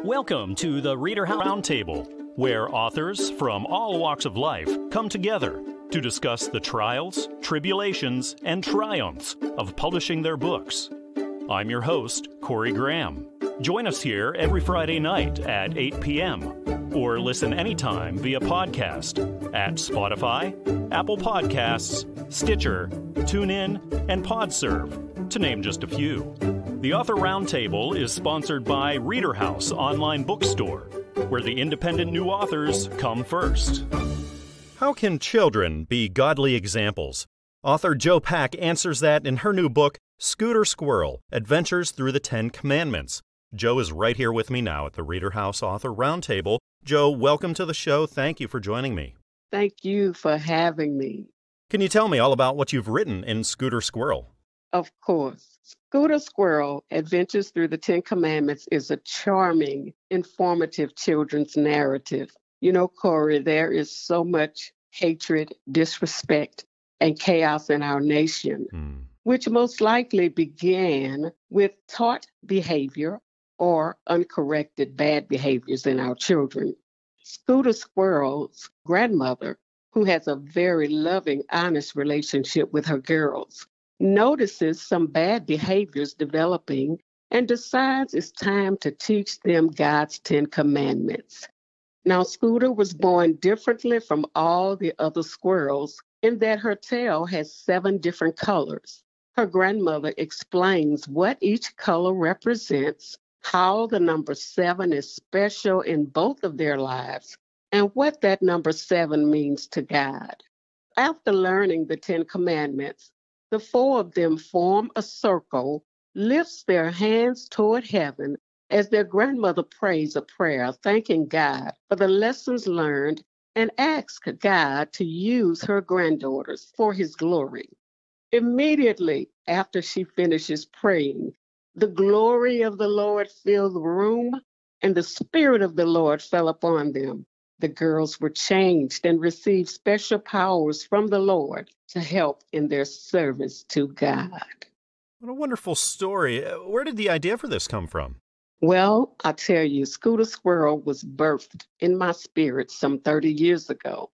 Welcome to the ReaderHouse Roundtable, where authors from all walks of life come together to discuss the trials, tribulations, and triumphs of publishing their books. I'm your host, Corey Graham. Join us here every Friday night at 8 p.m. or listen anytime via podcast at Spotify, Apple Podcasts, Stitcher, TuneIn, and PodServe, to name just a few. The Author Roundtable is sponsored by ReaderHouse Online Bookstore, where the independent new authors come first. How can children be godly examples? Author Jo Pack answers that in her new book, Scooter Squirrel: Adventures Through the Ten Commandments. Jo is right here with me now at the ReaderHouse Author Roundtable. Jo, welcome to the show. Thank you for joining me. Thank you for having me. Can you tell me all about what you've written in Scooter Squirrel? Of course. Scooter Squirrel: Adventures Through the Ten Commandments is a charming, informative children's narrative. You know, Corey, there is so much hatred, disrespect, and chaos in our nation, which most likely began with taught behavior or uncorrected bad behaviors in our children. Scooter Squirrel's grandmother, who has a very loving, honest relationship with her girls, notices some bad behaviors developing and decides it's time to teach them God's 10 Commandments. Now, Scooter was born differently from all the other squirrels in that her tail has 7 different colors. Her grandmother explains what each color represents, how the number 7 is special in both of their lives, and what that number 7 means to God. After learning the 10 Commandments, the 4 of them form a circle, lifts their hands toward heaven as their grandmother prays a prayer, thanking God for the lessons learned, and asks God to use her granddaughters for his glory. Immediately after she finishes praying, the glory of the Lord filled the room, and the Spirit of the Lord fell upon them. The girls were changed and received special powers from the Lord to help in their service to God. What a wonderful story. Where did the idea for this come from? Well, I tell you, Scooter Squirrel was birthed in my spirit some 30 years ago.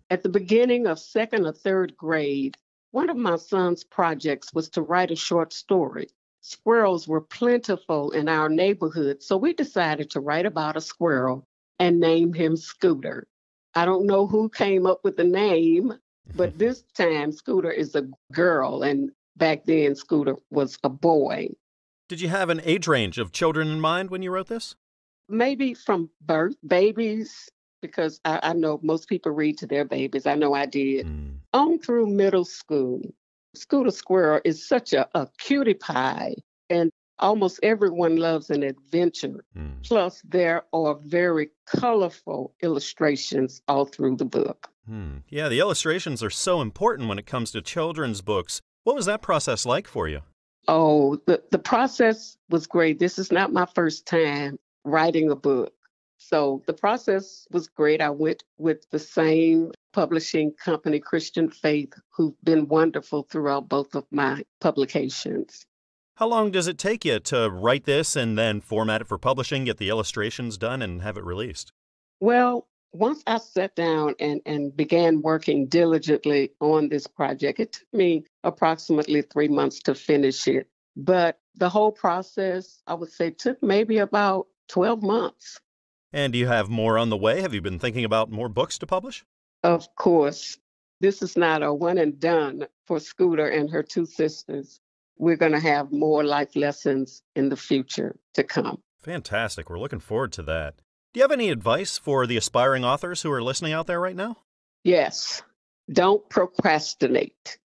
At the beginning of 2nd or 3rd grade, one of my son's projects was to write a short story. Squirrels were plentiful in our neighborhood, so we decided to write about a squirrel and name him Scooter. I don't know who came up with the name, but this time Scooter is a girl, and back then Scooter was a boy. Did you have an age range of children in mind when you wrote this? Maybe from birth, babies, because I know most people read to their babies. I know I did. On through middle school. Scooter Squirrel is such a cutie pie, and almost everyone loves an adventure. Plus, there are very colorful illustrations all through the book. Yeah, the illustrations are so important when it comes to children's books. What was that process like for you? Oh, the process was great. This is not my first time writing a book. So the process was great. I went with the same publishing company, Christian Faith, who've been wonderful throughout both of my publications. How long does it take you to write this and then format it for publishing, get the illustrations done, and have it released? Well, once I sat down and began working diligently on this project, it took me approximately 3 months to finish it. But the whole process, I would say, took maybe about 12 months. And do you have more on the way? Have you been thinking about more books to publish? Of course. This is not a one and done for Scooter and her 2 sisters. We're going to have more life lessons in the future to come. Fantastic. We're looking forward to that. Do you have any advice for the aspiring authors who are listening out there right now? Yes. Don't procrastinate,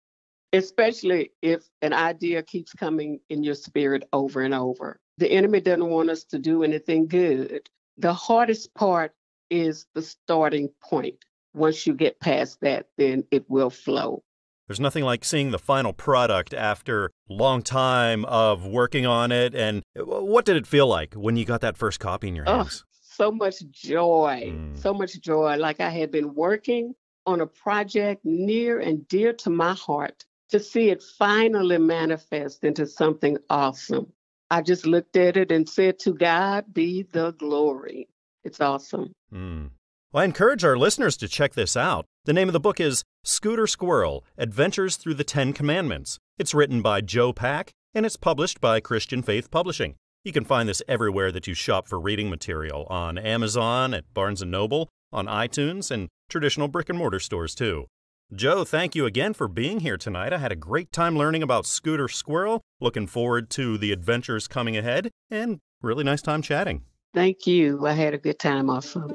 especially if an idea keeps coming in your spirit over and over. The enemy doesn't want us to do anything good. The hardest part is the starting point. Once you get past that, then it will flow. There's nothing like seeing the final product after a long time of working on it. And what did it feel like when you got that first copy in your hands? So much joy, so much joy. Like I had been working on a project near and dear to my heart to see it finally manifest into something awesome. I just looked at it and said, to God be the glory. It's awesome. Well, I encourage our listeners to check this out. The name of the book is Scooter Squirrel, Adventures Through the Ten Commandments. It's written by Joe Pack, and it's published by Christian Faith Publishing. You can find this everywhere that you shop for reading material, on Amazon, at Barnes & Noble, on iTunes, and traditional brick-and-mortar stores, too. Joe, thank you again for being here tonight. I had a great time learning about Scooter Squirrel. Looking forward to the adventures coming ahead, and really nice time chatting. Thank you. I had a good time also.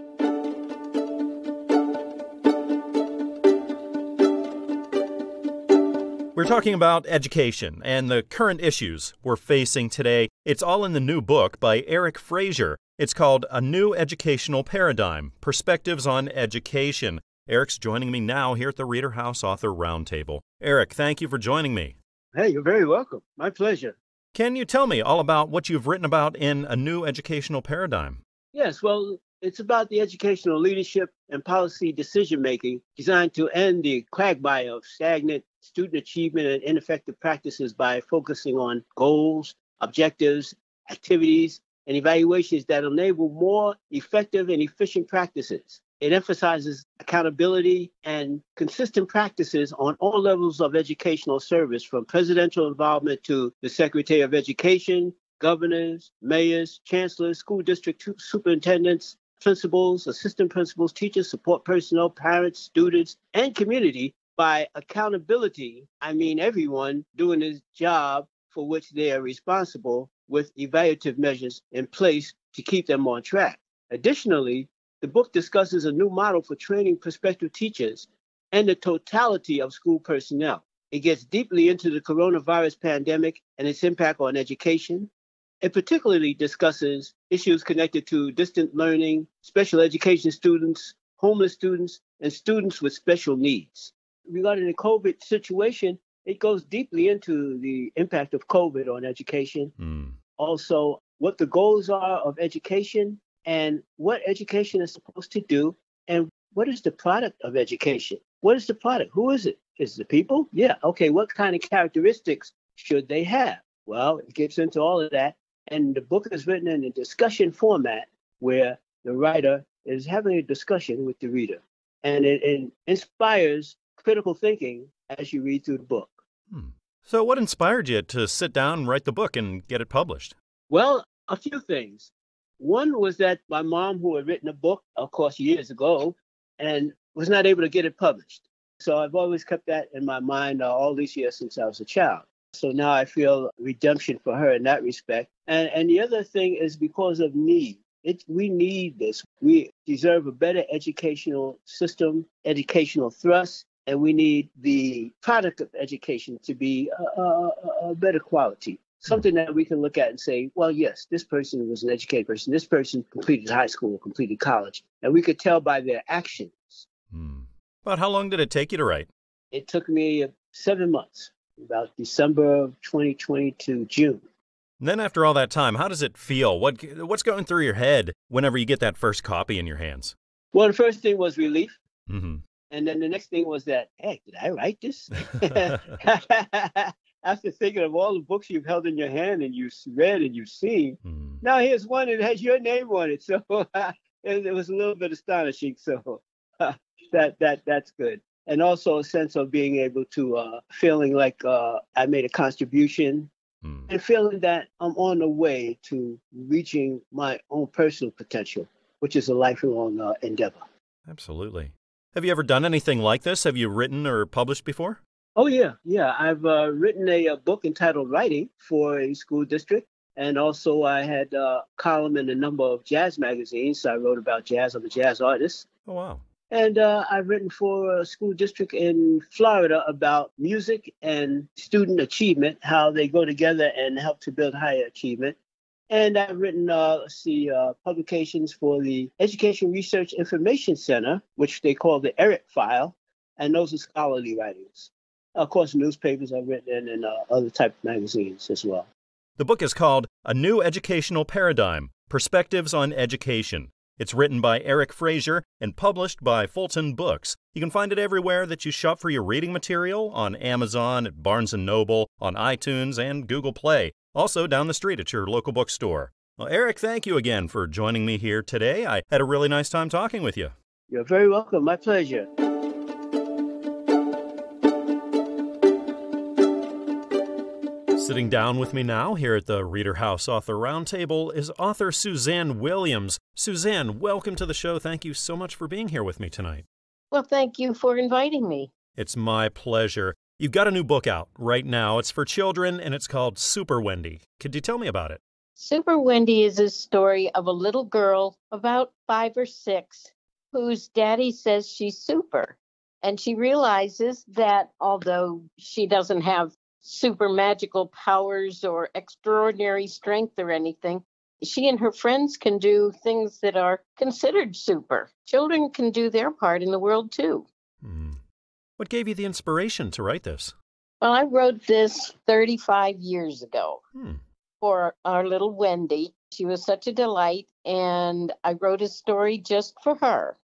We're talking about education and the current issues we're facing today. It's all in the new book by Eric Frazier. It's called A New Educational Paradigm, Perspectives on Education. Eric's joining me now here at the ReaderHouse Author Roundtable. Eric, thank you for joining me. Hey, you're very welcome. My pleasure. Can you tell me all about what you've written about in A New Educational Paradigm? Yes, well, it's about the educational leadership and policy decision-making designed to end the quagmire of stagnant student achievement and ineffective practices by focusing on goals, objectives, activities, and evaluations that enable more effective and efficient practices. It emphasizes accountability and consistent practices on all levels of educational service, from presidential involvement to the Secretary of Education, governors, mayors, chancellors, school district superintendents, principals, assistant principals, teachers, support personnel, parents, students, and community. By accountability, I mean everyone doing his job for which they are responsible, with evaluative measures in place to keep them on track. Additionally, the book discusses a new model for training prospective teachers and the totality of school personnel. It gets deeply into the coronavirus pandemic and its impact on education. It particularly discusses issues connected to distant learning, special education students, homeless students, and students with special needs. Regarding the COVID situation, it goes deeply into the impact of COVID on education. Also, what the goals are of education and what education is supposed to do, and what is the product of education? What is the product? Who is it? Is it the people? Yeah. Okay. What kind of characteristics should they have? Well, it gets into all of that. And the book is written in a discussion format where the writer is having a discussion with the reader. And it inspires critical thinking as you read through the book. So what inspired you to sit down and write the book and get it published? Well, a few things. One was that my mom, who had written a book, of course, years ago, and was not able to get it published. So I've always kept that in my mind all these years since I was a child. So now I feel redemption for her in that respect. And the other thing is because of need. We need this. We deserve a better educational system, educational thrust, and we need the product of education to be a better quality. Something that we can look at and say, well, yes, this person was an educated person. This person completed high school, completed college. And we could tell by their actions. About how long did it take you to write? It took me 7 months, about December of 2020 to June. And then after all that time, how does it feel? What's going through your head whenever you get that first copy in your hands? Well, the first thing was relief. Mm-hmm. And then the next thing was that, hey, did I write this? After thinking of all the books you've held in your hand and you've read and you've seen, now here's one that has your name on it. So it was a little bit astonishing. So that's good. And also a sense of being able to feeling like I made a contribution and feeling that I'm on the way to reaching my own personal potential, which is a lifelong endeavor. Absolutely. Have you ever done anything like this? Have you written or published before? Oh, yeah. I've written a book entitled Writing for a school district. And also I had a column in a number of jazz magazines. So I wrote about jazz. I'm a jazz artist. Oh, wow. And I've written for a school district in Florida about music and student achievement, how they go together and help to build higher achievement. And I've written, publications for the Education Research Information Center, which they call the ERIC file. And those are scholarly writings. Of course, newspapers I've written in and other type of magazines as well. The book is called A New Educational Paradigm, Perspectives on Education. It's written by Eric Frazier and published by Fulton Books. You can find it everywhere that you shop for your reading material, on Amazon, at Barnes & Noble, on iTunes, and Google Play. also down the street at your local bookstore. Well, Eric, thank you again for joining me here today. I had a really nice time talking with you. You're very welcome. My pleasure. Sitting down with me now here at the ReaderHouse Author Roundtable is author Suzanne Williams. Suzanne, welcome to the show. Thank you so much for being here with me tonight. Well, thank you for inviting me. It's my pleasure. You've got a new book out right now. It's for children, and it's called Super Wendy. Could you tell me about it? Super Wendy is a story of a little girl, about 5 or 6, whose daddy says she's super. And she realizes that although she doesn't have super magical powers or extraordinary strength or anything, she and her friends can do things that are considered super. Children can do their part in the world, too. What gave you the inspiration to write this? Well, I wrote this 35 years ago for our little Wendy. She was such a delight, and I wrote a story just for her.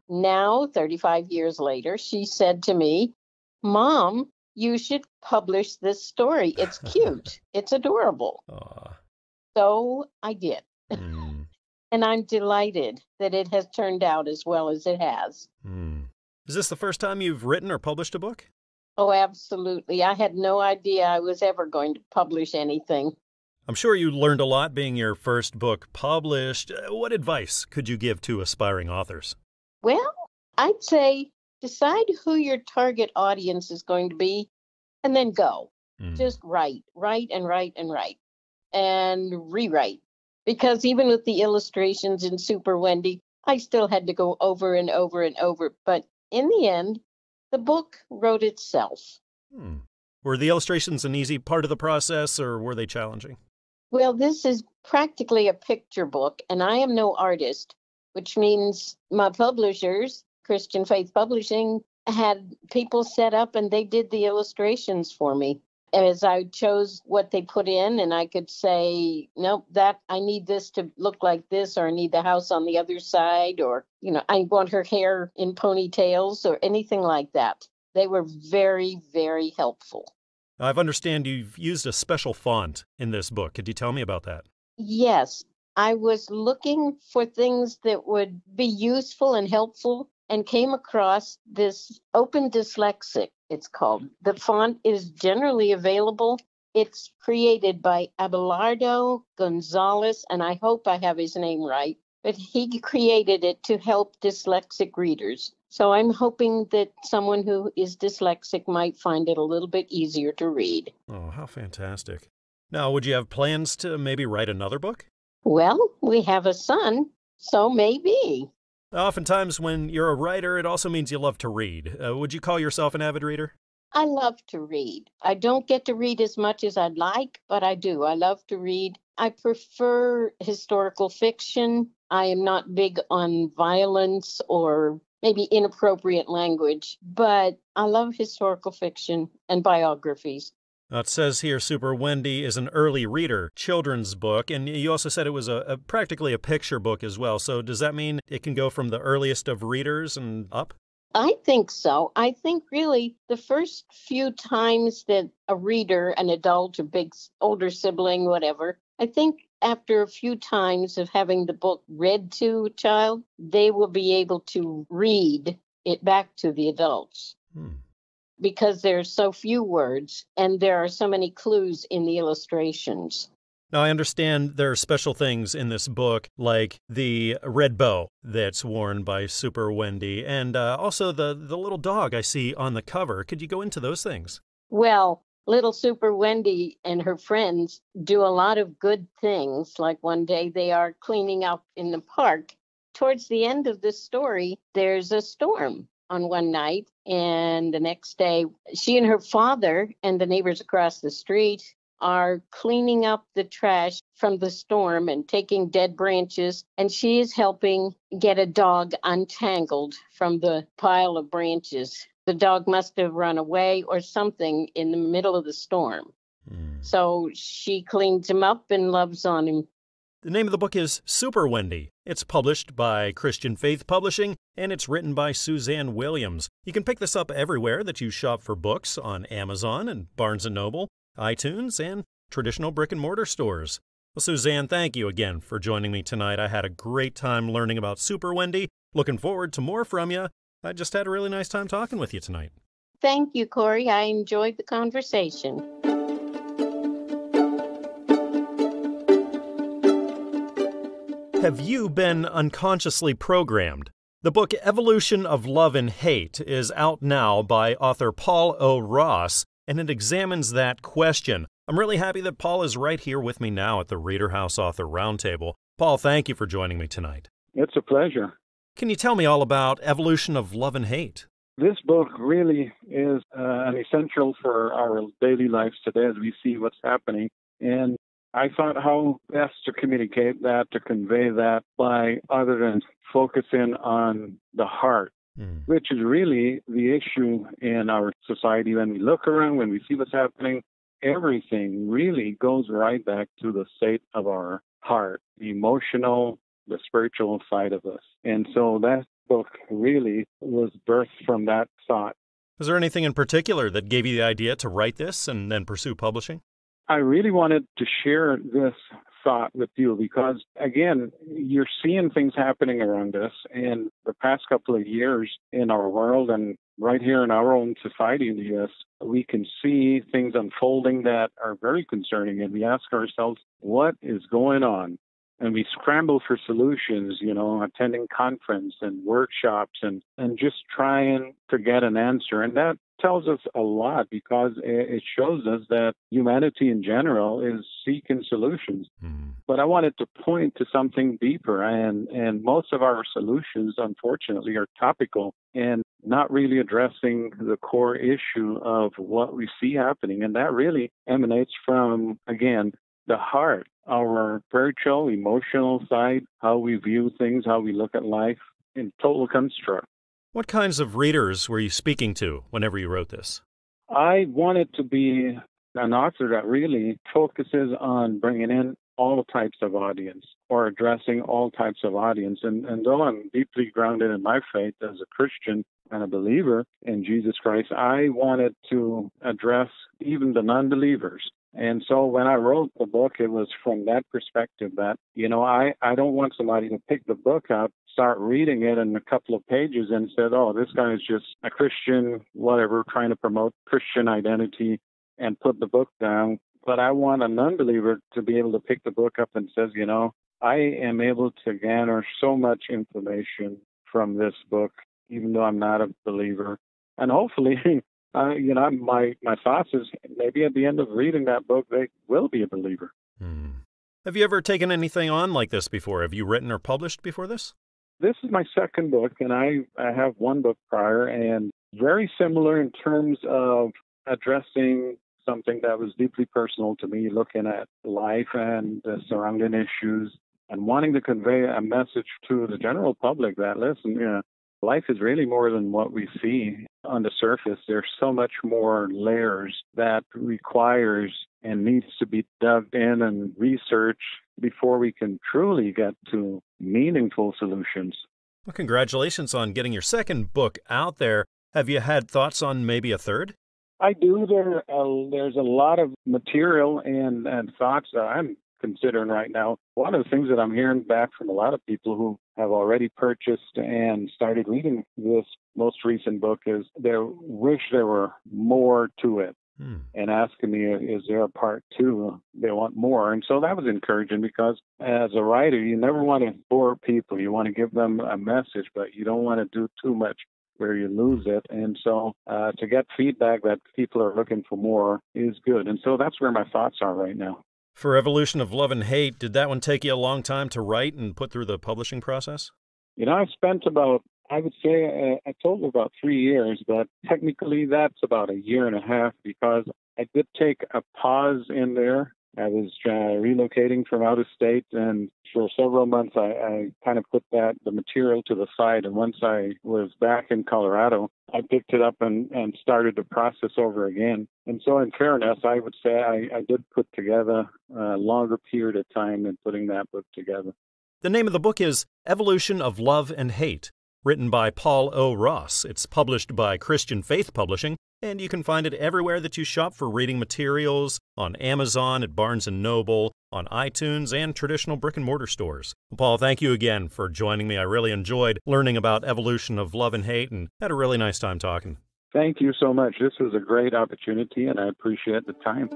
Now, 35 years later, she said to me, "Mom, you should publish this story. It's cute. It's adorable." Aww. So I did. And I'm delighted that it has turned out as well as it has. Is this the first time you've written or published a book? Oh, absolutely. I had no idea I was ever going to publish anything. I'm sure you learned a lot being your first book published. What advice could you give to aspiring authors? Well, I'd say decide who your target audience is going to be, and then go. Just write and write and write, and rewrite. Because even with the illustrations in Super Wendy, I still had to go over and over and over. But in the end, the book wrote itself. Were the illustrations an easy part of the process, or were they challenging? Well, this is practically a picture book, and I am no artist, which means my publishers, Christian Faith Publishing, had people set up and they did the illustrations for me. As I chose what they put in, and I could say, nope, that I need this to look like this, or I need the house on the other side, or, I want her hair in ponytails, or anything like that. They were very, very helpful. I understand you've used a special font in this book. Could you tell me about that? Yes, I was looking for things that would be useful and helpful, and came across this Open Dyslexic, it's called. The font is generally available. It's created by Abelardo Gonzalez, and I hope I have his name right, but he created it to help dyslexic readers. So I'm hoping that someone who is dyslexic might find it a little bit easier to read. Oh, how fantastic. Now, would you have plans to maybe write another book? Well, we have a son, so maybe. Oftentimes when you're a writer, it also means you love to read. Would you call yourself an avid reader? I love to read. I don't get to read as much as I'd like, but I do. I love to read. I prefer historical fiction. I am not big on violence or maybe inappropriate language, but I love historical fiction and biographies. It says here Super Wendy is an early reader children's book, and you also said it was practically a picture book as well. So does that mean it can go from the earliest of readers and up? I think so. I think really the first few times that a reader, an adult, a big older sibling, whatever, I think after a few times of having the book read to a child, they will be able to read it back to the adults. Because there's so few words and there are so many clues in the illustrations. Now, I understand there are special things in this book, like the red bow that's worn by Super Wendy, and also the little dog I see on the cover. Could you go into those things? Well, little Super Wendy and her friends do a lot of good things. Like one day they are cleaning up in the park. Towards the end of the story, there's a storm on one night, and the next day she and her father and the neighbors across the street are cleaning up the trash from the storm and taking dead branches, and she is helping get a dog untangled from the pile of branches. The dog must have run away or something in the middle of the storm. So she cleans him up and loves on him. The name of the book is Super Wendy. It's published by Christian Faith Publishing, and it's written by Suzanne Williams. You can pick this up everywhere that you shop for books, on Amazon and Barnes & Noble, iTunes, and traditional brick-and-mortar stores. Well, Suzanne, thank you again for joining me tonight. I had a great time learning about Super Wendy. Looking forward to more from you. I just had a really nice time talking with you tonight. Thank you, Corey. I enjoyed the conversation. Have you been unconsciously programmed? The book Evolution of Love and Hate is out now by author Paul O. Ross, and it examines that question. I'm really happy that Paul is right here with me now at the ReaderHouse Author Roundtable. Paul, thank you for joining me tonight. It's a pleasure. Can you tell me all about Evolution of Love and Hate? This book really is an essential for our daily lives today as we see what's happening. And I thought how best to communicate that, to convey that by other than focusing on the heart, which is really the issue in our society. When we look around, when we see what's happening, everything really goes right back to the state of our heart, the emotional, the spiritual side of us. And so that book really was birthed from that thought. Was there anything in particular that gave you the idea to write this and then pursue publishing? I really wanted to share this thought with you because, again, you're seeing things happening around us. And the past couple of years in our world and right here in our own society in the U.S., we can see things unfolding that are very concerning. And we ask ourselves, what is going on? And we scramble for solutions, attending conference and workshops and just trying to get an answer. And that tells us a lot because it shows us that humanity in general is seeking solutions. But I wanted to point to something deeper. And most of our solutions, unfortunately, are topical and not really addressing the core issue of what we see happening. And that really emanates from, again, the heart, our spiritual, emotional side, how we view things, how we look at life in total construct. What kinds of readers were you speaking to whenever you wrote this? I wanted to be an author that really focuses on bringing in all types of audience or addressing all types of audience. And though I'm deeply grounded in my faith as a Christian and a believer in Jesus Christ, I wanted to address even the non-believers. And so when I wrote the book, it was from that perspective that, I don't want somebody to pick the book up, start reading it in a couple of pages and said, oh, this guy is just a Christian, whatever, trying to promote Christian identity and put the book down. But I want a non-believer to be able to pick the book up and says, I am able to garner so much information from this book, even though I'm not a believer. And hopefully, my thoughts is maybe at the end of reading that book, they will be a believer. Have you ever taken anything on like this before? Have you written or published before this? This is my second book, and I have one book prior, and very similar in terms of addressing something that was deeply personal to me, looking at life and the surrounding issues and wanting to convey a message to the general public that, listen, life is really more than what we see on the surface. There's so much more layers that requires and needs to be dug in and researched before we can truly get to meaningful solutions. Well, congratulations on getting your second book out there. Have you had thoughts on maybe a third? I do. There's a lot of material and thoughts that I'm considering right now. One of the things that I'm hearing back from a lot of people who have already purchased and started reading this most recent book is they wish there were more to it. And asking me, is there a part two? They want more. And so that was encouraging because as a writer, you never want to bore people. You want to give them a message, but you don't want to do too much where you lose it. And so to get feedback that people are looking for more is good. And so that's where my thoughts are right now. For Evolution of Love and Hate, did that one take you a long time to write and put through the publishing process? I've spent about, I would say, a total of about 3 years, but technically that's about a year and a half because I did take a pause in there. I was relocating from out of state, and for several months I kind of put the material to the side. And once I was back in Colorado, I picked it up and started the process over again. And so in fairness, I would say I did put together a longer period of time in putting that book together. The name of the book is Evolution of Love and Hate. written by Paul O. Ross. It's published by Christian Faith Publishing, and you can find it everywhere that you shop for reading materials, on Amazon, at Barnes & Noble, on iTunes, and traditional brick-and-mortar stores. Paul, thank you again for joining me. I really enjoyed learning about evolution of love and hate and had a really nice time talking. Thank you so much. This was a great opportunity, and I appreciate the time.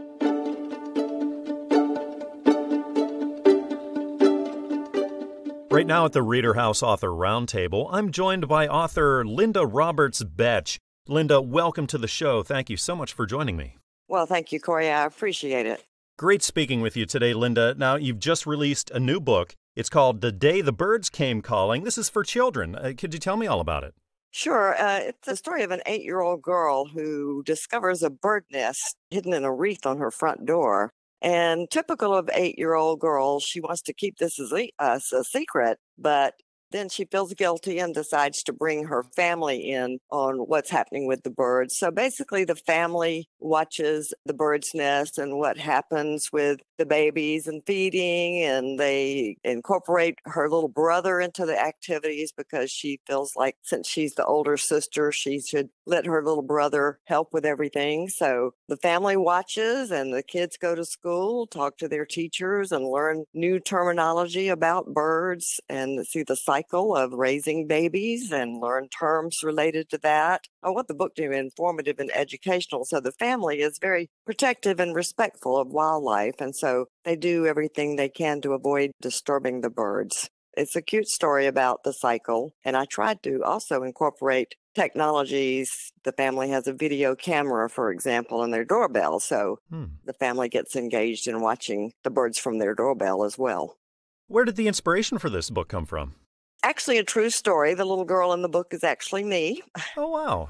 Right now at the ReaderHouse Author Roundtable, I'm joined by author Linda Roberts-Betsch. Linda, welcome to the show. Thank you so much for joining me. Well, thank you, Corey. I appreciate it. Great speaking with you today, Linda. Now, you've just released a new book. It's called The Day the Birds Came Calling. This is for children. Could you tell me all about it? Sure. It's the story of an 8-year-old girl who discovers a bird nest hidden in a wreath on her front door. And typical of 8-year-old girls, she wants to keep this as a secret, but then she feels guilty and decides to bring her family in on what's happening with the birds. So basically, the family watches the bird's nest and what happens with the babies and feeding, and they incorporate her little brother into the activities because she feels like since she's the older sister, she should let her little brother help with everything. So the family watches and the kids go to school, talk to their teachers, and learn new terminology about birds and see the cycle of raising babies and learn terms related to that. I want the book to be informative and educational, so the family is very protective and respectful of wildlife, and so they do everything they can to avoid disturbing the birds. It's a cute story about the cycle, and I tried to also incorporate technologies. The family has a video camera, for example, in their doorbell, so the family gets engaged in watching the birds from their doorbell as well. Where did the inspiration for this book come from? Actually, a true story. The little girl in the book is actually me. Oh, wow.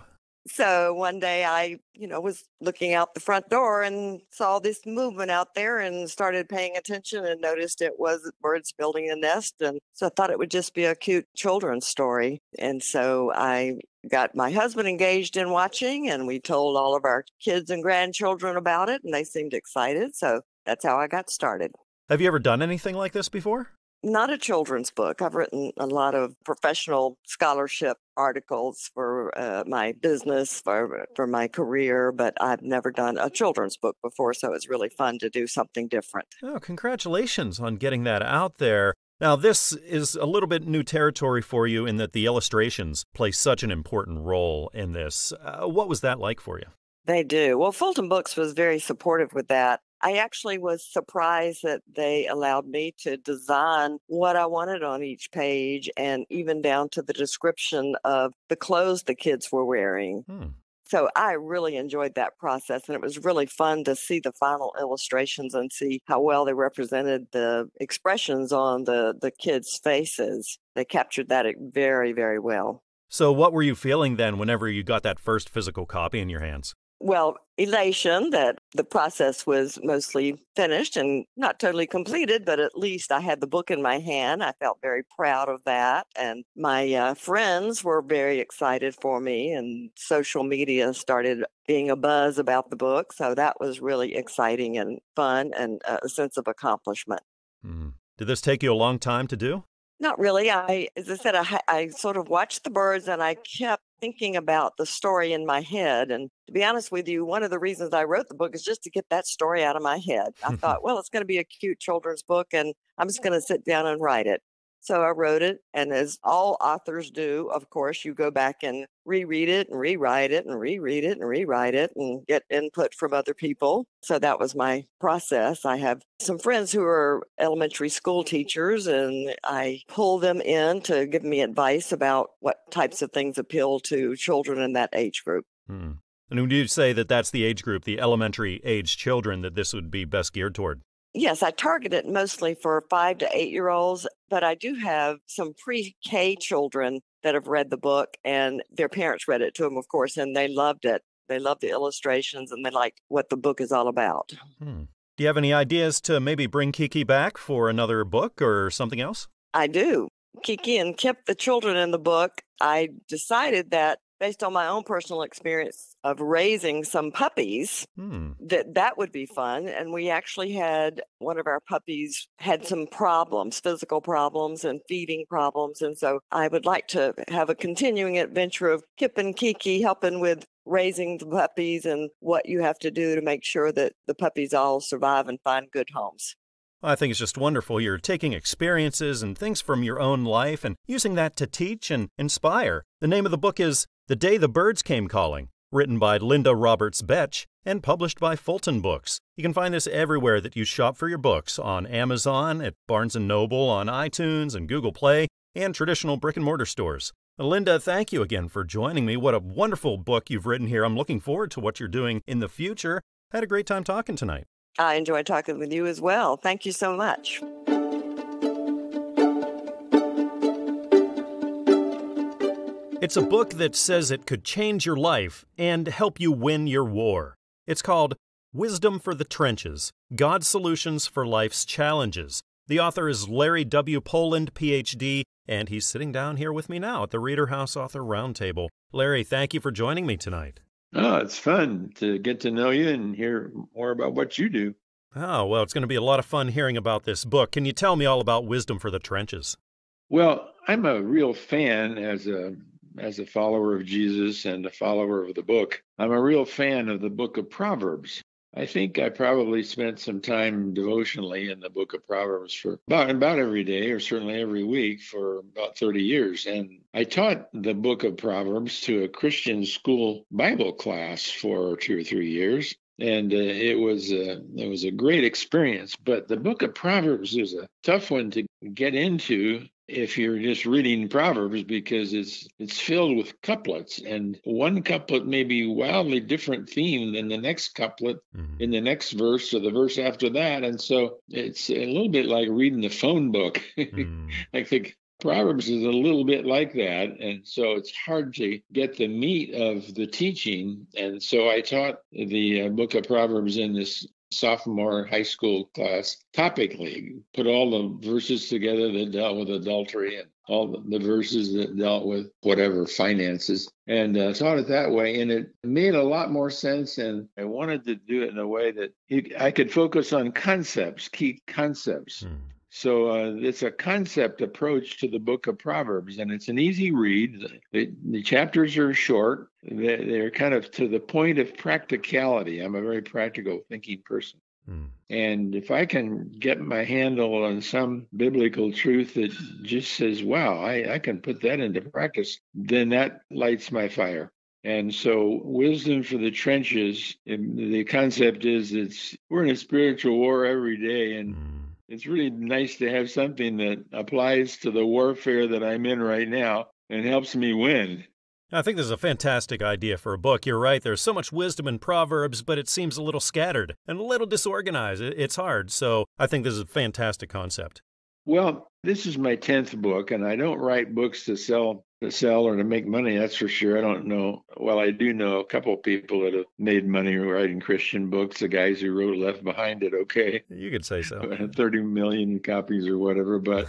So one day I, was looking out the front door and saw this movement out there and started paying attention and noticed it was birds building a nest. And so I thought it would just be a cute children's story. And so I got my husband engaged in watching, and we told all of our kids and grandchildren about it, and they seemed excited. So that's how I got started. Have you ever done anything like this before? Not a children's book. I've written a lot of professional scholarship articles for my business, for my career, but I've never done a children's book before, so it's really fun to do something different. Oh, congratulations on getting that out there. Now, this is a little bit new territory for you in that the illustrations play such an important role in this. What was that like for you? They do. Well, Fulton Books was very supportive with that. I actually was surprised that they allowed me to design what I wanted on each page, and even down to the description of the clothes the kids were wearing. So I really enjoyed that process, and it was really fun to see the final illustrations and see how well they represented the expressions on the kids' faces. They captured that very, very well. So what were you feeling then whenever you got that first physical copy in your hands? Well, elation that the process was mostly finished and not totally completed, but at least I had the book in my hand. I felt very proud of that. And my friends were very excited for me, and social media started being a buzz about the book. So that was really exciting and fun and a sense of accomplishment. Did this take you a long time to do? Not really. As I said, I sort of watched the birds, and I kept thinking about the story in my head. And to be honest with you, one of the reasons I wrote the book is just to get that story out of my head. I thought, well, it's going to be a cute children's book, and I'm just going to sit down and write it. So I wrote it, and as all authors do, of course, you go back and reread it and rewrite it and reread it and rewrite it and get input from other people. So that was my process. I have some friends who are elementary school teachers, and I pull them in to give me advice about what types of things appeal to children in that age group. And would you say that that's the age group, the elementary age children, that this would be best geared toward? Yes, I target it mostly for 5 to 8-year-olds, but I do have some pre-K children that have read the book, and their parents read it to them, of course, and they loved it. They loved the illustrations, and they liked what the book is all about. Do you have any ideas to maybe bring Kiki back for another book or something else? I do. Kiki and Kip, the children in the book, I decided that based on my own personal experience of raising some puppies, that would be fun. And we actually had one of our puppies had some problems, physical problems and feeding problems. And so I would like to have a continuing adventure of Kip and Kiki helping with raising the puppies and what you have to do to make sure that the puppies all survive and find good homes. I think it's just wonderful. You're taking experiences and things from your own life and using that to teach and inspire. The name of the book is The Day the Birds Came Calling, written by Linda Roberts-Betsch and published by Fulton Books. You can find this everywhere that you shop for your books, on Amazon, at Barnes & Noble, on iTunes and Google Play, and traditional brick-and-mortar stores. Linda, thank you again for joining me. What a wonderful book you've written here. I'm looking forward to what you're doing in the future. I had a great time talking tonight. I enjoyed talking with you as well. Thank you so much. It's a book that says it could change your life and help you win your war. It's called Wisdom for the Trenches, God's Solutions for Life's Challenges. The author is Larry W. Poland, Ph.D., and he's sitting down here with me now at the ReaderHouse Author Roundtable. Larry, thank you for joining me tonight. Oh, it's fun to get to know you and hear more about what you do. Oh, well, it's going to be a lot of fun hearing about this book. Can you tell me all about Wisdom for the Trenches? Well, I'm a real fan as a follower of Jesus and a follower of the book. I'm a real fan of the book of Proverbs. I think I probably spent some time devotionally in the book of Proverbs for about every day, or certainly every week, for about 30 years. And I taught the book of Proverbs to a Christian school Bible class for 2 or 3 years. And it was a great experience. But the book of Proverbs is a tough one to get into if you're just reading Proverbs, because it's filled with couplets, and one couplet may be wildly different theme than the next couplet in the next verse or the verse after that. And so it's a little bit like reading the phone book. I think Proverbs is a little bit like that. And so it's hard to get the meat of the teaching. And so I taught the book of Proverbs in this sophomore high school class topically, put all the verses together that dealt with adultery and all the verses that dealt with whatever finances, and taught it that way. And it made a lot more sense. And I wanted to do it in a way that I could focus on concepts, key concepts. So it's a concept approach to the book of Proverbs, and it's an easy read. The chapters are short. They're kind of to the point of practicality. I'm a very practical thinking person. And if I can get my handle on some biblical truth that just says, wow, I can put that into practice, then that lights my fire. And so Wisdom for the Trenches, the concept is we're in a spiritual war every day, and it's really nice to have something that applies to the warfare that I'm in right now and helps me win. I think this is a fantastic idea for a book. You're right, there's so much wisdom in Proverbs, but it seems a little scattered and a little disorganized. It's hard, so I think this is a fantastic concept. Well, this is my 10th book, and I don't write books to sell or to make money, that's for sure. I don't know. Well, I do know a couple of people that have made money writing Christian books. The guys who wrote Left Behind did okay. You could say so. 30 million copies or whatever, but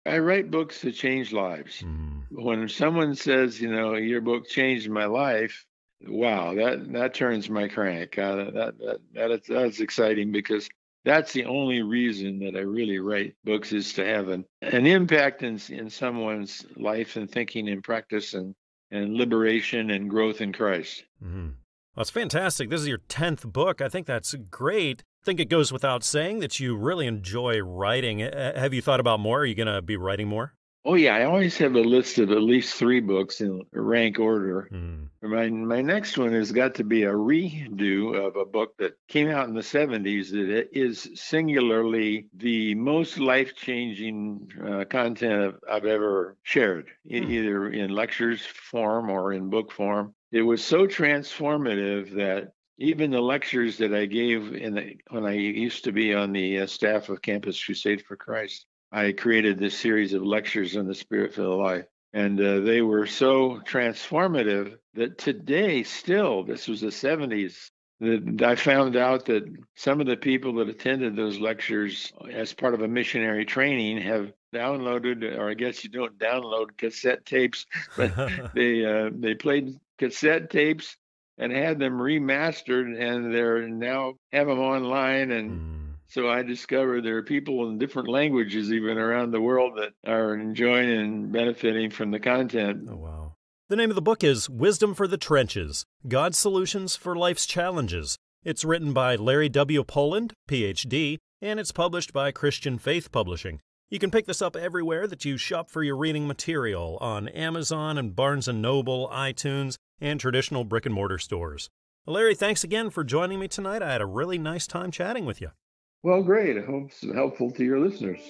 I write books to change lives. When someone says, your book changed my life, wow, that turns my crank. That's exciting, because that's the only reason that I really write books, is to have an impact in someone's life and thinking and practice and liberation and growth in Christ. Well, it's fantastic. This is your 10th book. I think that's great. I think it goes without saying that you really enjoy writing. Have you thought about more? Are you going to be writing more? Oh, yeah. I always have a list of at least 3 books in rank order. My next one has got to be a redo of a book that came out in the 70s that is singularly the most life-changing content I've ever shared, either in lectures form or in book form. It was so transformative that even the lectures that I gave when I used to be on the staff of Campus Crusade for Christ, I created this series of lectures on the Spirit-filled life. And they were so transformative that today still, this was the 70s, I found out that some of the people that attended those lectures as part of a missionary training have downloaded, or I guess you don't download cassette tapes, but they played cassette tapes and had them remastered, and they're now have them online. And so I discovered there are people in different languages even around the world that are enjoying and benefiting from the content. Oh, wow. The name of the book is Wisdom for the Trenches, God's Solutions for Life's Challenges. It's written by Larry W. Poland, Ph.D., and it's published by Christian Faith Publishing. You can pick this up everywhere that you shop for your reading material, on Amazon and Barnes & Noble, iTunes, and traditional brick-and-mortar stores. Larry, thanks again for joining me tonight. I had a really nice time chatting with you. Well, great. I hope it's helpful to your listeners.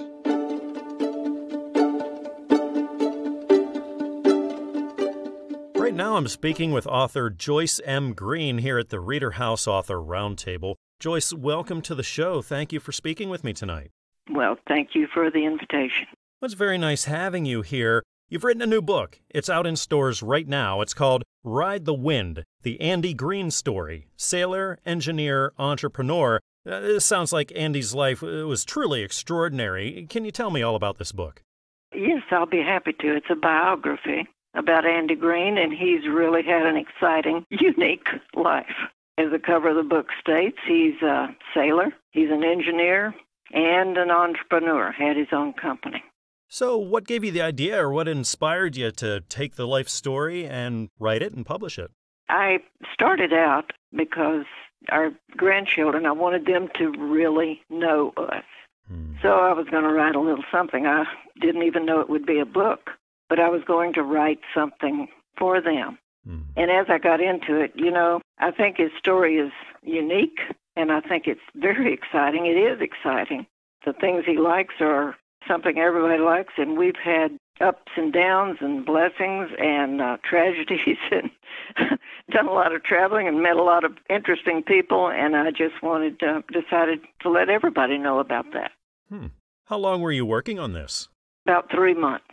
Right now I'm speaking with author Joyce M. Green here at the ReaderHouse Author Roundtable. Joyce, welcome to the show. Thank you for speaking with me tonight. Well, thank you for the invitation. Well, it's very nice having you here. You've written a new book. It's out in stores right now. It's called Ride the Wind, the Andy Green Story, Sailor, Engineer, Entrepreneur. This sounds like Andy's life was truly extraordinary. Can you tell me all about this book? Yes, I'll be happy to. It's a biography about Andy Green, and he's really had an exciting, unique life. As the cover of the book states, he's a sailor, he's an engineer, and an entrepreneur, had his own company. So what gave you the idea, or what inspired you to take the life story and write it and publish it? I started out because our grandchildren, I wanted them to really know us. So I was going to write a little something. I didn't even know it would be a book, but I was going to write something for them. And as I got into it, I think his story is unique, and I think it's very exciting. It is exciting. The things he likes are something everybody likes, and we've had ups and downs and blessings and tragedies and done a lot of traveling and met a lot of interesting people, and I just decided to let everybody know about that. How long were you working on this? About 3 months.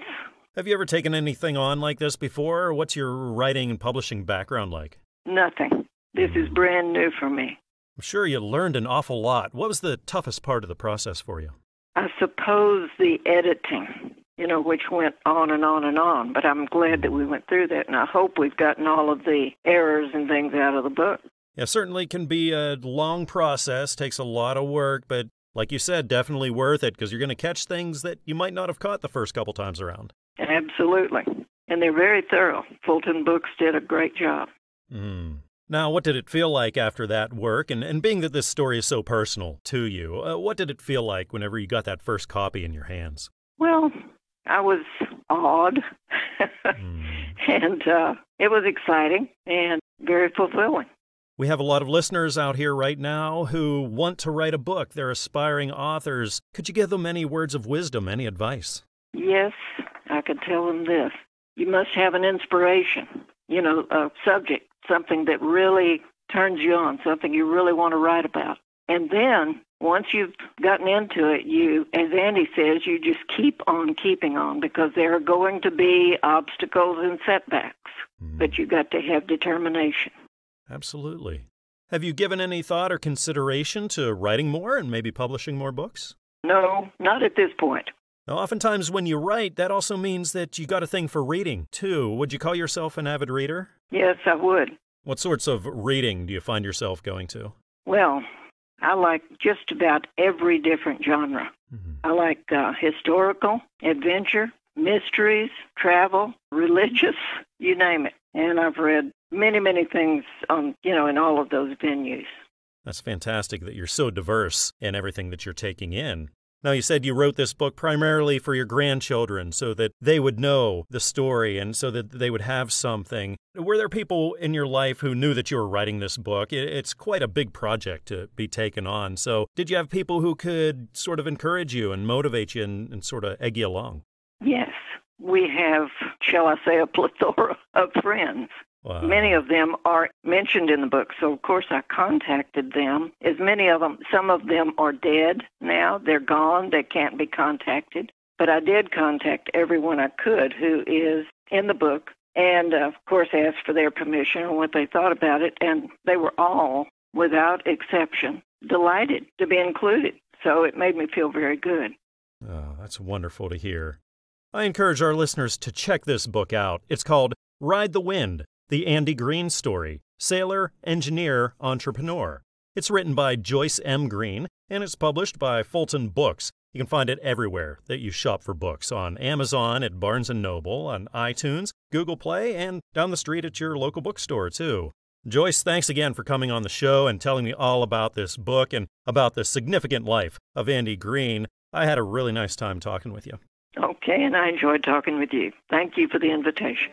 Have you ever taken anything on like this before? What's your writing and publishing background like? Nothing. This is brand new for me. I'm sure you learned an awful lot. What was the toughest part of the process for you? I suppose the editing, which went on and on and on, but I'm glad that we went through that, and I hope we've gotten all of the errors and things out of the book. Yeah, certainly can be a long process, takes a lot of work, but like you said, definitely worth it, because you're going to catch things that you might not have caught the first couple times around. Absolutely. And they're very thorough. Fulton Books did a great job. Now, what did it feel like after that work? And being that this story is so personal to you, what did it feel like whenever you got that first copy in your hands? Well, I was awed, and it was exciting and very fulfilling. We have a lot of listeners out here right now who want to write a book. They're aspiring authors. Could you give them any words of wisdom, any advice? Yes, I could tell them this. You must have an inspiration, a subject, something that really turns you on, something you really want to write about. And then once you've gotten into it, you, as Andy says, you just keep on keeping on, because there are going to be obstacles and setbacks, but you got to have determination. Absolutely. Have you given any thought or consideration to writing more and maybe publishing more books? No, not at this point. Now, oftentimes when you write, that also means that you got a thing for reading, too. Would you call yourself an avid reader? Yes, I would. What sorts of reading do you find yourself going to? Well, I like just about every different genre. I like historical, adventure, mysteries, travel, religious, you name it. And I've read many, many things on, in all of those venues. That's fantastic that you're so diverse in everything that you're taking in. Now, you said you wrote this book primarily for your grandchildren so that they would know the story and so that they would have something. Were there people in your life who knew that you were writing this book? It's quite a big project to be taken on. So did you have people who could sort of encourage you and motivate you and sort of egg you along? Yes. We have, shall I say, a plethora of friends. Wow. Many of them are mentioned in the book, so of course I contacted them. As many of them, some of them are dead now. They're gone. They can't be contacted. But I did contact everyone I could who is in the book, and of course asked for their permission and what they thought about it, and they were all without exception, delighted to be included. So it made me feel very good. Oh, that's wonderful to hear. I encourage our listeners to check this book out. It's called Ride the Wind, the Andy Green Story, Sailor, Engineer, Entrepreneur. It's written by Joyce M. Green, and it's published by Fulton Books. You can find it everywhere that you shop for books, on Amazon, at Barnes & Noble, on iTunes, Google Play, and down the street at your local bookstore, too. Joyce, thanks again for coming on the show and telling me all about this book and about the significant life of Andy Green. I had a really nice time talking with you. Okay, and I enjoyed talking with you. Thank you for the invitation.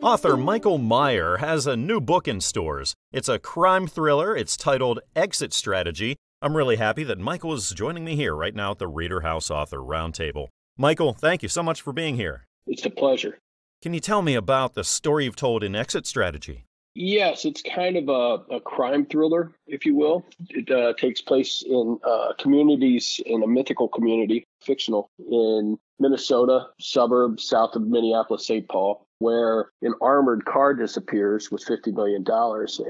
Author Michael Myer has a new book in stores. It's a crime thriller. It's titled Exit Strategy. I'm really happy that Michael is joining me here right now at the ReaderHouse Author Roundtable. Michael, thank you so much for being here. It's a pleasure. Can you tell me about the story you've told in Exit Strategy? Yes, it's kind of a crime thriller, if you will. It takes place in communities, in a mythical community, fictional, in Minnesota, suburbs south of Minneapolis, St. Paul, where an armored car disappears with $50 million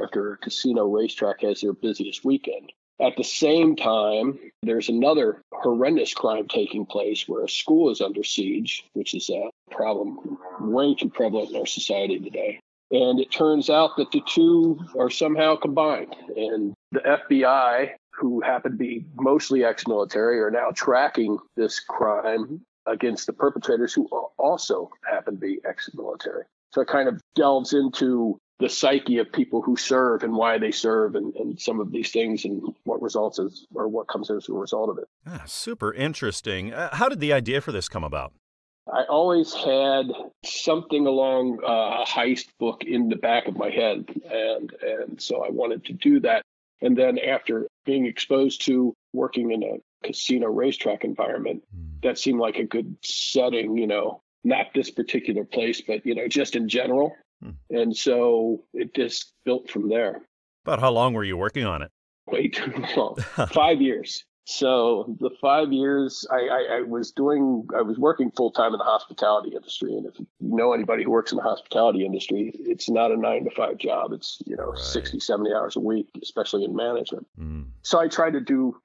after a casino racetrack has their busiest weekend. At the same time, there's another horrendous crime taking place where a school is under siege, which is a problem way too prevalent in our society today. And it turns out that the two are somehow combined. And the FBI, who happen to be mostly ex-military, are now tracking this crime against the perpetrators who also happen to be ex-military. So it kind of delves into the psyche of people who serve and why they serve and some of these things and what results is, or what comes as a result of it. Super interesting. How did the idea for this come about? I always had something along a heist book in the back of my head, and so I wanted to do that. And then after being exposed to working in a casino racetrack environment, that seemed like a good setting, not this particular place, but, just in general. And so it just built from there. About how long were you working on it? Way too long. 5 years. So the 5 years I was working full time in the hospitality industry. And if you know anybody who works in the hospitality industry, it's not a 9-to-5 job. It's, right. 60, 70 hours a week, especially in management. So I tried to do,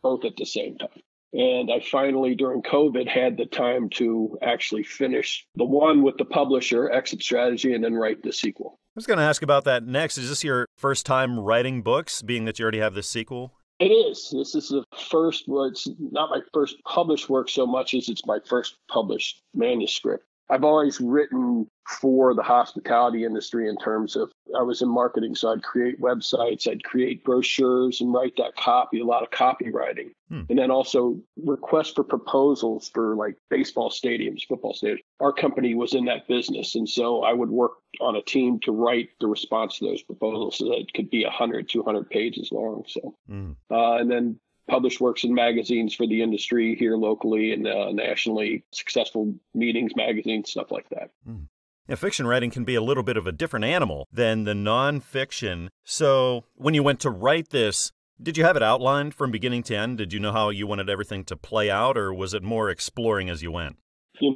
both at the same time. And I finally, during COVID, had the time to actually finish the one with the publisher, Exit Strategy, and then write the sequel. I was going to ask about that next. Is this your first time writing books, being that you already have this sequel? It is. This is the first, well, it's not my first published work so much as it's my first published manuscript. I've always written for the hospitality industry in terms of, I was in marketing, so I'd create websites, I'd create brochures and write that copy, a lot of copywriting. And then also requests for proposals for like baseball stadiums, football stadiums. Our company was in that business. And so I would work on a team to write the response to those proposals so that it could be 100, 200 pages long. So, and then published works in magazines for the industry here locally and nationally, successful meetings, magazines, stuff like that. Now, fiction writing can be a little bit of a different animal than the nonfiction. So when you went to write this, did you have it outlined from beginning to end? Did you know how you wanted everything to play out, or was it more exploring as you went?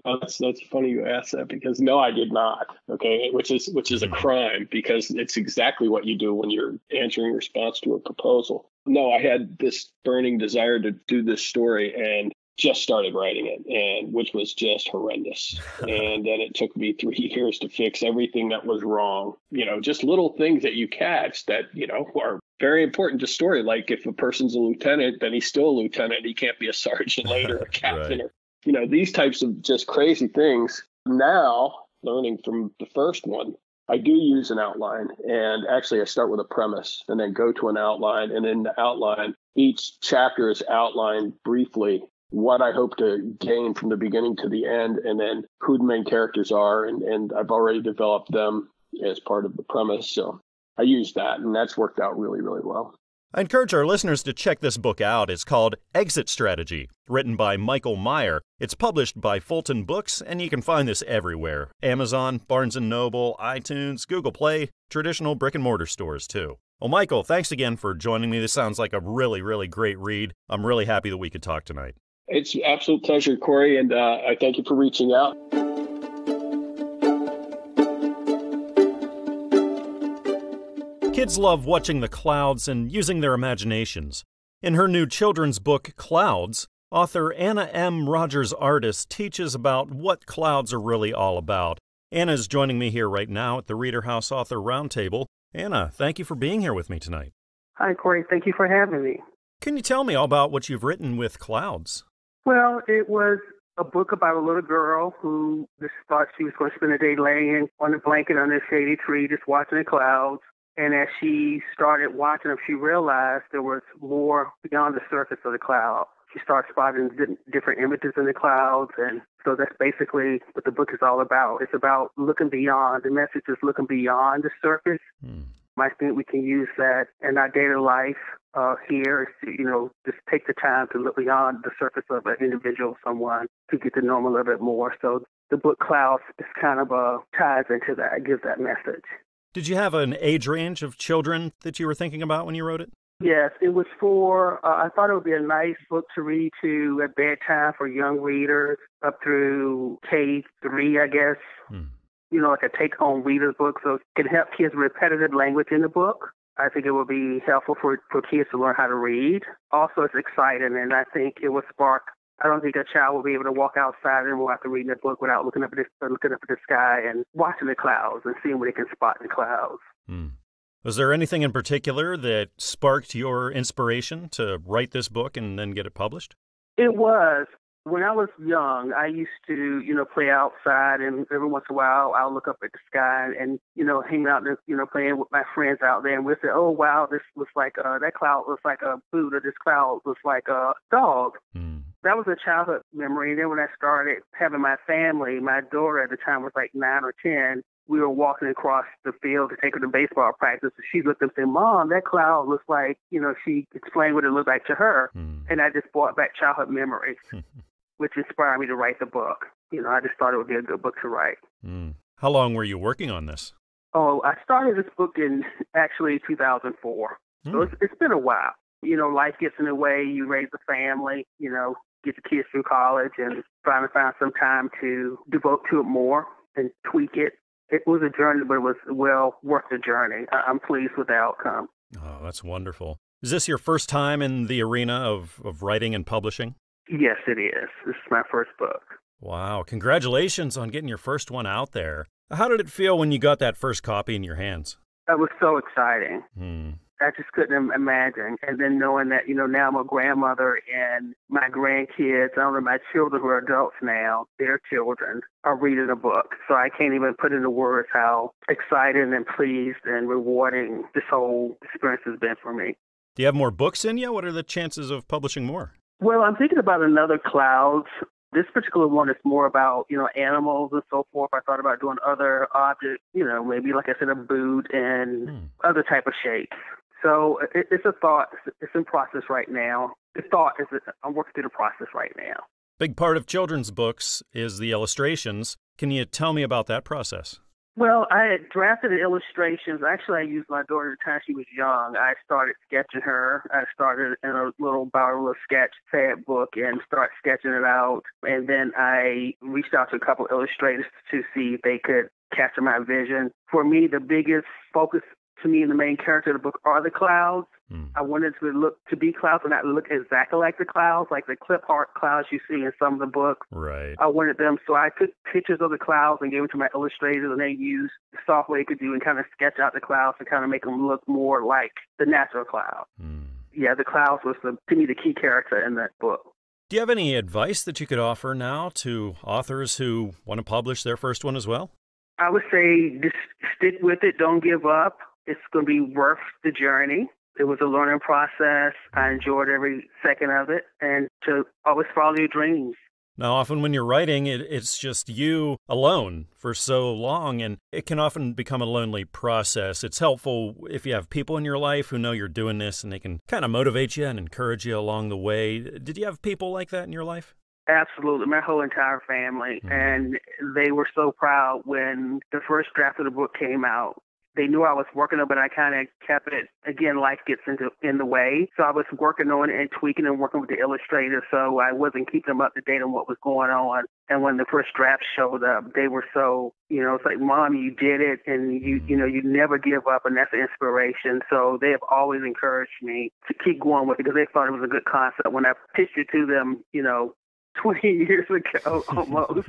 That's funny you ask that, because no, I did not. Okay, which is a crime, because it's exactly what you do when you're answering response to a proposal. No, I had this burning desire to do this story and just started writing it, and which was just horrendous. And then it took me 3 years to fix everything that was wrong. Just little things that you catch that, are very important to story. Like if a person's a lieutenant, then he's still a lieutenant. He can't be a sergeant later, a captain, right. Or, these types of just crazy things. Now, learning from the first one, I do use an outline, and actually I start with a premise and then go to an outline. And in the outline, each chapter is outlined briefly what I hope to gain from the beginning to the end, and then who the main characters are. And I've already developed them as part of the premise. So I use that, and that's worked out really, really well. I encourage our listeners to check this book out. It's called Exit Strategy, written by Michael Myer. It's published by Fulton Books, and you can find this everywhere. Amazon, Barnes & Noble, iTunes, Google Play, traditional brick-and-mortar stores, too. Well, Michael, thanks again for joining me. This sounds like a really, really great read. I'm really happy that we could talk tonight. It's an absolute pleasure, Corey, and I thank you for reaching out. Kids love watching the clouds and using their imaginations. In her new children's book, Clouds, author Anna M. Rogers-Artis teaches about what clouds are really all about. Anna is joining me here right now at the ReaderHouse Author Roundtable. Anna, thank you for being here with me tonight. Hi, Corey. Thank you for having me. Can you tell me all about what you've written with Clouds? Well, it was a book about a little girl who just thought she was going to spend a day laying on a blanket under a shady tree, just watching the clouds. And as she started watching them, she realized there was more beyond the surface of the cloud. She started spotting different images in the clouds. And so that's basically what the book is all about. It's about looking beyond. The message is looking beyond the surface. I think we can use that in our daily life here, to, just take the time to look beyond the surface of an individual, someone, to get to know them a little bit more. So the book Clouds is kind of ties into that, gives that message. Did you have an age range of children that you were thinking about when you wrote it? Yes, it was for, I thought it would be a nice book to read to at bedtime for young readers up through K3, I guess. Like a take-home reader's book, so it can help kids with repetitive language in the book. I think it will be helpful for kids to learn how to read. Also, it's exciting, and I think it will spark. I don't think a child will be able to walk outside and walk after reading a book without looking up at the sky and watching the clouds and seeing what they can spot in the clouds. Was there anything in particular that sparked your inspiration to write this book and then get it published? It was. When I was young, I used to, play outside, and every once in a while, I'll look up at the sky and, hang out, playing with my friends out there, and we'll say, oh, wow, this looks like, that cloud looks like a boot, or this cloud looks like a dog. That was a childhood memory. And then when I started having my family, my daughter at the time was like 9 or 10, we were walking across the field to take her to baseball practice. And she looked up and said, Mom, that cloud looks like, she explained what it looked like to her. And I just brought back childhood memories, which inspired me to write the book. I just thought it would be a good book to write. How long were you working on this? Oh, I started this book in actually 2004. So it's been a while. Life gets in the way. You raise a family, get the kids through college, and trying to find some time to devote to it more and tweak it. It was a journey, but it was well worth the journey. I'm pleased with the outcome. Oh, that's wonderful. Is this your first time in the arena of writing and publishing? Yes, it is. This is my first book. Wow. Congratulations on getting your first one out there. How did it feel when you got that first copy in your hands? That was so exciting. I just couldn't imagine. And then knowing that, now I'm a grandmother and my grandkids, I don't know, my children who are adults now, their children are reading a book. So I can't even put into words how exciting and pleased and rewarding this whole experience has been for me. Do you have more books in you? What are the chances of publishing more? Well, I'm thinking about another Clouds. This particular one is more about, animals and so forth. I thought about doing other objects, maybe, like I said, a boot and other type of shapes. So it's a thought. It's in process right now. I'm working through the process right now. Big part of children's books is the illustrations. Can you tell me about that process? Well, I had drafted the illustrations. Actually, I used my daughter at the time she was young. I started sketching her. I started in a little sketch pad book and started sketching it out. And then I reached out to a couple of illustrators to see if they could capture my vision. For me, the biggest focus to me, the main character of the book are the clouds. I wanted to be clouds and not look exactly like the clouds, like the clip art clouds you see in some of the books. Right. I wanted them, so I took pictures of the clouds and gave them to my illustrators, and they used the software they could do and kind of sketch out the clouds to kind of make them look more like the natural cloud. Yeah, the clouds was, to me, the key character in that book. Do you have any advice that you could offer now to authors who want to publish their first one as well? I would say just stick with it. Don't give up. It's going to be worth the journey. It was a learning process. I enjoyed every second of it, and to always follow your dreams. Now, often when you're writing, it's just you alone for so long, and it can often become a lonely process. It's helpful if you have people in your life who know you're doing this, and they can kind of motivate you and encourage you along the way. Did you have people like that in your life? Absolutely. My whole entire family, and they were so proud when the first draft of the book came out. They knew I was working on it, but I kind of kept it. Again, life gets in the way. So I was working on it and tweaking and working with the illustrator, so I wasn't keeping them up to date on what was going on. And when the first draft showed up, they were so, it's like, Mom, you did it, and you never give up, and that's an inspiration. So they have always encouraged me to keep going with it because they thought it was a good concept when I pitched it to them, 20 years ago almost.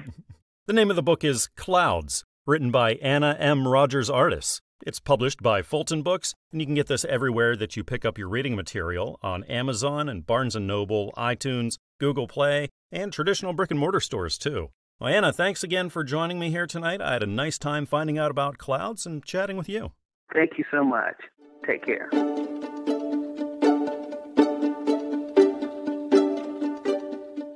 The name of the book is Clouds, written by Anna M. Rogers-Artis. It's published by Fulton Books, and you can get this everywhere that you pick up your reading material on Amazon and Barnes & Noble, iTunes, Google Play, and traditional brick-and-mortar stores, too. Well, Anna, thanks again for joining me here tonight. I had a nice time finding out about Clouds and chatting with you. Thank you so much. Take care.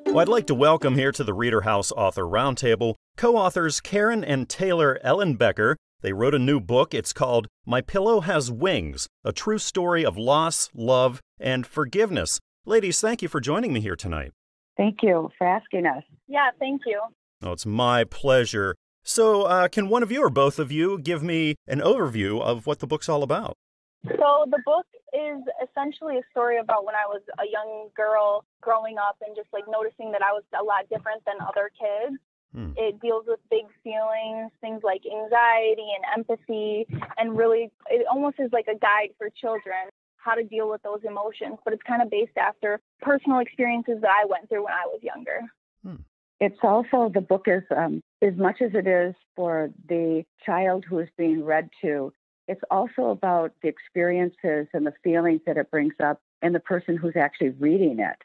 Well, I'd like to welcome here to the ReaderHouse Author Roundtable co-authors Karen and Taelor Ellenbecker. They wrote a new book. It's called My Pillow Has Wings, a true story of loss, love, and forgiveness. Ladies, thank you for joining me here tonight. Thank you for asking us. Yeah, thank you. Oh, it's my pleasure. So can one of you or both of you give me an overview of what the book's all about? So the book is essentially a story about when I was a young girl growing up and just like noticing that I was a lot different than other kids. It deals with big feelings, things like anxiety and empathy, and really it almost is like a guide for children, how to deal with those emotions. But it's kind of based after personal experiences that I went through when I was younger. It's also, the book is, as much as it is for the child who is being read to, it's also about the experiences and the feelings that it brings up in the person who's actually reading it.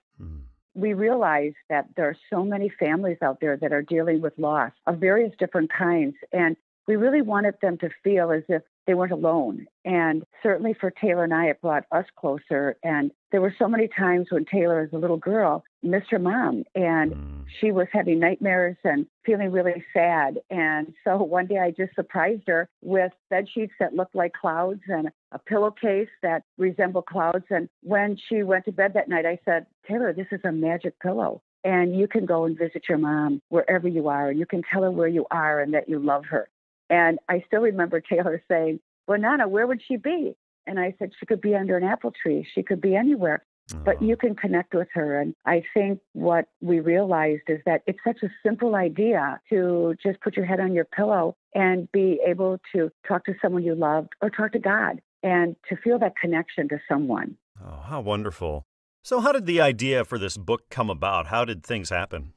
We realize that there are so many families out there that are dealing with loss of various different kinds, and we really wanted them to feel as if they weren't alone. And certainly for Taelor and I, it brought us closer. And there were so many times when Taelor, as a little girl, missed her mom, and she was having nightmares and feeling really sad. And so one day I just surprised her with bed sheets that looked like clouds and a pillowcase that resembled clouds. And when she went to bed that night, I said, Taelor, this is a magic pillow, and you can go and visit your mom wherever you are, and you can tell her where you are and that you love her. And I still remember Taelor saying, well, Nana, where would she be? And I said, she could be under an apple tree. She could be anywhere, but you can connect with her. And I think what we realized is that it's such a simple idea to just put your head on your pillow and be able to talk to someone you loved or talk to God and to feel that connection to someone. Oh, how wonderful. So how did the idea for this book come about? How did things happen?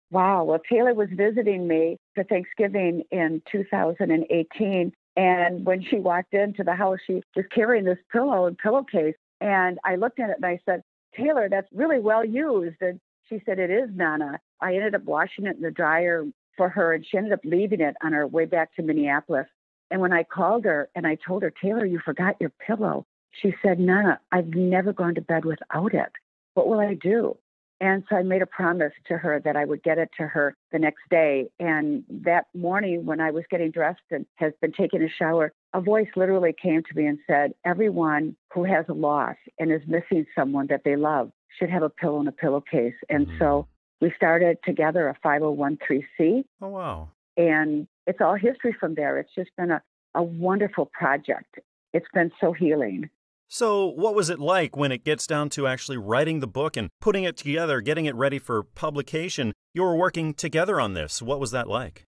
Wow. Well, Taelor was visiting me for Thanksgiving in 2018. And when she walked into the house, she was carrying this pillow and pillowcase. And I looked at it and I said, Taelor, that's really well used. And she said, it is, Nana. I ended up washing it in the dryer for her, and she ended up leaving it on her way back to Minneapolis. And when I called her and I told her, Taelor, you forgot your pillow, she said, Nana, I've never gone to bed without it. What will I do? And so I made a promise to her that I would get it to her the next day. And that morning when I was getting dressed and has been taking a shower, a voice literally came to me and said, everyone who has a loss and is missing someone that they love should have a pillow and a pillowcase. And so we started together a 501(c)(3). Oh, wow. And it's all history from there. It's just been a wonderful project. It's been so healing. So what was it like when it gets down to actually writing the book and putting it together, getting it ready for publication? You were working together on this. What was that like?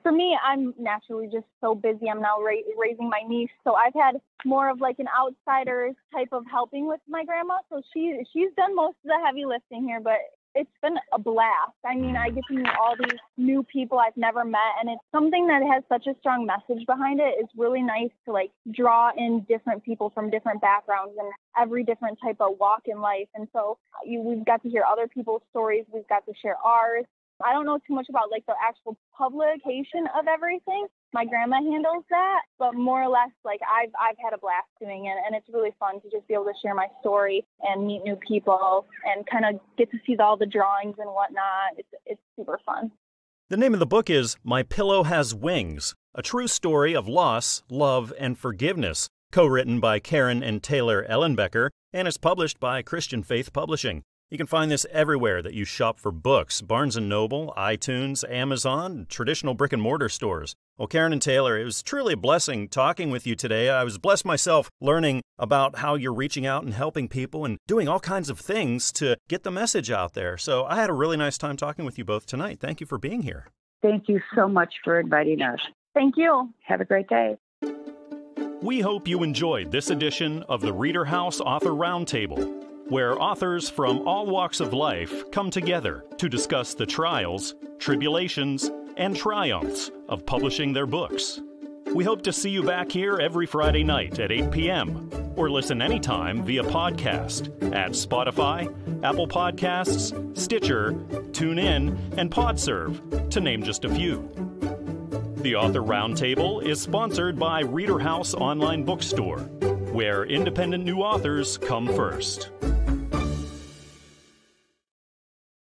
For me, I'm naturally just so busy. I'm now raising my niece. So I've had more of like an outsider type of helping with my grandma. So she's done most of the heavy lifting here, but it's been a blast. I mean, I get to meet all these new people I've never met, and it's something that has such a strong message behind it. It's really nice to like draw in different people from different backgrounds and every different type of walk in life. And so we've got to hear other people's stories. We've got to share ours. I don't know too much about like the actual publication of everything. My grandma handles that, but more or less, like I've had a blast doing it, and it's really fun to just be able to share my story and meet new people and kind of get to see all the drawings and whatnot. It's super fun. The name of the book is My Pillow Has Wings, a true story of loss, love, and forgiveness, co-written by Karen and Taelor Ellenbecker, and is published by Christian Faith Publishing. You can find this everywhere that you shop for books: Barnes & Noble, iTunes, Amazon, traditional brick-and-mortar stores. Well, Karen and Taelor, it was truly a blessing talking with you today. I was blessed myself learning about how you're reaching out and helping people and doing all kinds of things to get the message out there. So I had a really nice time talking with you both tonight. Thank you for being here. Thank you so much for inviting us. Thank you. Have a great day. We hope you enjoyed this edition of the ReaderHouse Author Roundtable, where authors from all walks of life come together to discuss the trials, tribulations, and triumphs of publishing their books. We hope to see you back here every Friday night at 8 p.m. or listen anytime via podcast at Spotify, Apple Podcasts, Stitcher, TuneIn, and PodServe, to name just a few. The Author Roundtable is sponsored by ReaderHouse Online Bookstore, where independent new authors come first.